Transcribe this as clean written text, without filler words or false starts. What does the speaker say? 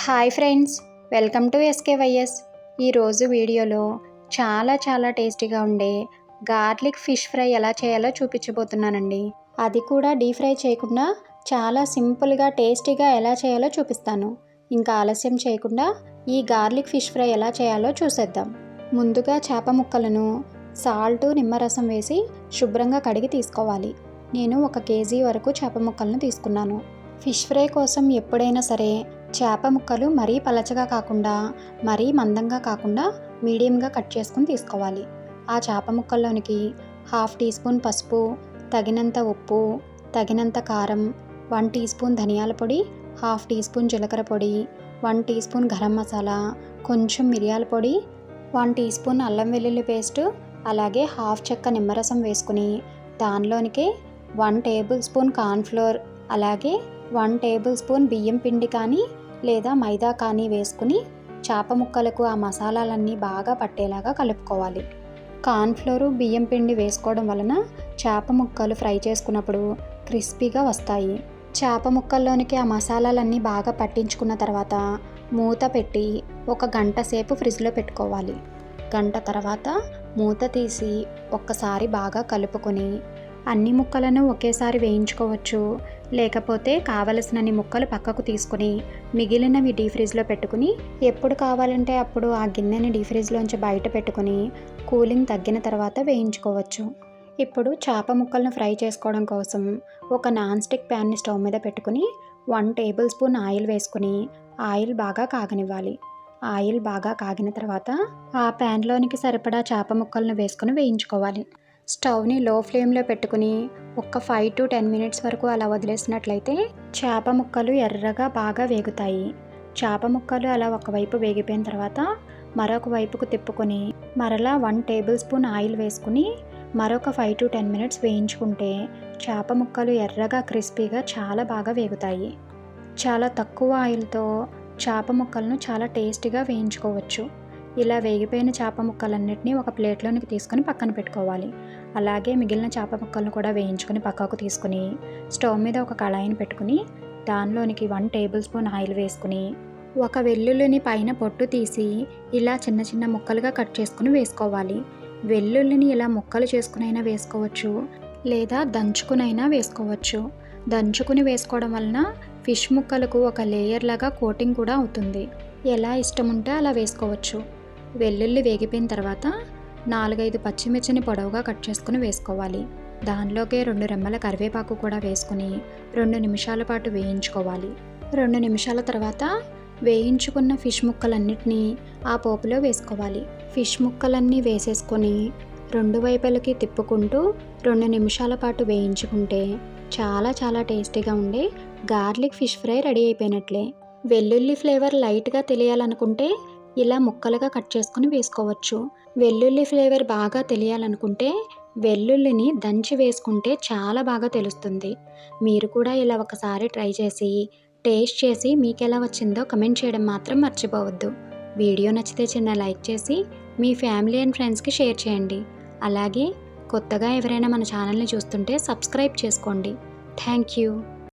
Hi friends, welcome to SKYS. ఈరోజు వీడియోలో చాలా టేస్టీగా ఉండే గార్లిక్ ఫిష్ ఫ్రై ఎలా చేయాలో చూపించబోతున్నానండి. అది కూడా డీప్ ఫ్రై చేయకుండా చాలా సింపుల్గా టేస్టీగా ఎలా చేయాలో చూపిస్తాను. ఇంకా ఆలస్యం చేయకుండా ఈ గార్లిక్ ఫిష్ ఫ్రై ఎలా చేయాలో చూసేద్దాం. ముందుగా చేప ముక్కలను సాల్ట్, నిమ్మరసం వేసి శుభ్రంగా కడిగి తీసుకోవాలి. నేను 1 కేజీ వరకు చేప ముక్కలను తీసుకున్నాను. ఫిష్ ఫ్రై కోసం ఎప్పుడైనా సరే చేప ముక్కలు మరీ పలచగా కాకుండా మరీ మందంగా కాకుండా మీడియంగా కట్ చేసుకుని తీసుకోవాలి. ఆ చేప ముక్కల్లోనికి 1/2 టీ స్పూన్ పసుపు, తగినంత ఉప్పు, తగినంత కారం, 1 టీ స్పూన్ ధనియాల పొడి, 1/2 టీ స్పూన్ జీలకర్ర పొడి, 1 టీ స్పూన్ గరం మసాలా, కొంచెం మిరియాల పొడి, 1 టీ స్పూన్ అల్లం వెల్లుల్లి పేస్ట్, అలాగే 1/2 చెక్క నిమ్మరసం వేసుకుని దానిలోనికి 1 టేబుల్ స్పూన్ కార్న్ఫ్లోర్, అలాగే 1 టేబుల్ స్పూన్ బియ్యం పిండి కానీ లేదా మైదా కానీ వేసుకుని చేప ముక్కలకు ఆ మసాలాలన్నీ బాగా పట్టేలాగా కలుపుకోవాలి. కార్న్ఫ్లోరు, బియ్యం పిండి వేసుకోవడం వలన చేప ముక్కలు ఫ్రై చేసుకున్నప్పుడు క్రిస్పీగా వస్తాయి. చేప ముక్కల్లోనికి ఆ మసాలాలన్నీ బాగా పట్టించుకున్న తర్వాత మూత పెట్టి 1 గంట సేపు ఫ్రిడ్జ్లో పెట్టుకోవాలి. గంట తర్వాత మూత తీసి ఒక్కసారి బాగా కలుపుకొని అన్ని ముక్కలను ఒకేసారి వేయించుకోవచ్చు. లేకపోతే కావలసినన్ని ముక్కలు పక్కకు తీసుకుని మిగిలినవి డీ ఫ్రిడ్జ్లో పెట్టుకుని ఎప్పుడు కావాలంటే అప్పుడు ఆ గిన్నెని డీ ఫ్రిడ్జ్లోంచి బయట పెట్టుకుని కూలింగ్ తగ్గిన తర్వాత వేయించుకోవచ్చు. ఇప్పుడు చేప ముక్కలను ఫ్రై చేసుకోవడం కోసం ఒక నాన్ స్టిక్ ప్యాన్ని స్టవ్ మీద పెట్టుకుని 1 టేబుల్ స్పూన్ ఆయిల్ వేసుకుని ఆయిల్ బాగా కాగనివ్వాలి. ఆయిల్ బాగా కాగిన తర్వాత ఆ ప్యాన్లోనికి సరిపడా చేప ముక్కలను వేసుకుని వేయించుకోవాలి. స్టవ్ని లో ఫ్లేమ్లో పెట్టుకుని ఒక 5 to 10 మినిట్స్ వరకు అలా వదిలేసినట్లయితే చేప ముక్కలు ఎర్రగా బాగా వేగుతాయి. చేప ముక్కలు అలా ఒకవైపు వేగిపోయిన తర్వాత మరొక వైపుకు తిప్పుకొని మరలా 1 టేబుల్ స్పూన్ ఆయిల్ వేసుకుని మరొక 5 to 10 మినిట్స్ వేయించుకుంటే చేప ముక్కలు ఎర్రగా క్రిస్పీగా చాలా బాగా వేగుతాయి. చాలా తక్కువ ఆయిల్తో చేప ముక్కలను చాలా టేస్టీగా వేయించుకోవచ్చు. ఇలా వేగిపోయిన చేప ముక్కలన్నిటినీ ఒక ప్లేట్లోనికి తీసుకొని పక్కన పెట్టుకోవాలి. అలాగే మిగిలిన చేప ముక్కలను కూడా వేయించుకొని పక్కకు తీసుకుని స్టవ్ మీద ఒక కళాయిని పెట్టుకుని దానిలోనికి 1 టేబుల్ స్పూన్ ఆయిల్ వేసుకుని ఒక వెల్లుల్లిని పైన పొట్టు తీసి ఇలా చిన్న ముక్కలుగా కట్ చేసుకుని వేసుకోవాలి. వెల్లుల్లిని ఇలా ముక్కలు చేసుకునైనా వేసుకోవచ్చు, లేదా దంచుకునైనా వేసుకోవచ్చు. దంచుకుని వేసుకోవడం వలన ఫిష్ ముక్కలకు ఒక లేయర్ లాగా కోటింగ్ కూడా అవుతుంది. ఎలా ఇష్టం ఉంటే అలా వేసుకోవచ్చు. వెల్లుల్లి వేగిపోయిన తర్వాత 4-5 పచ్చిమిర్చిని పొడవుగా కట్ చేసుకుని వేసుకోవాలి. దానిలోకే 2 రెమ్మల కరివేపాకు కూడా వేసుకుని 2 నిమిషాల పాటు వేయించుకోవాలి. 2 నిమిషాల తర్వాత వేయించుకున్న ఫిష్ ముక్కలన్నిటినీ ఆ పోపులో వేసుకోవాలి. ఫిష్ ముక్కలన్నీ వేసేసుకొని 2 వైపులకి తిప్పుకుంటూ 2 నిమిషాల పాటు వేయించుకుంటే చాలా టేస్టీగా ఉండే గార్లిక్ ఫిష్ ఫ్రై రెడీ అయిపోయినట్లే. వెల్లుల్లి ఫ్లేవర్ లైట్గా తెలియాలనుకుంటే ఇలా ముక్కలుగా కట్ చేసుకుని వేసుకోవచ్చు. వెల్లుల్లి ఫ్లేవర్ బాగా తెలియాలనుకుంటే వెల్లుల్లిని దంచి వేసుకుంటే చాలా బాగా తెలుస్తుంది. మీరు కూడా ఇలా ఒకసారి ట్రై చేసి టేస్ట్ చేసి మీకు ఎలా వచ్చిందో కమెంట్ చేయడం మాత్రం మర్చిపోవద్దు. వీడియో నచ్చితే చిన్న లైక్ చేసి మీ ఫ్యామిలీ అండ్ ఫ్రెండ్స్కి షేర్ చేయండి. అలాగే కొత్తగా ఎవరైనా మన ఛానల్ని చూస్తుంటే సబ్స్క్రైబ్ చేసుకోండి. Thank you.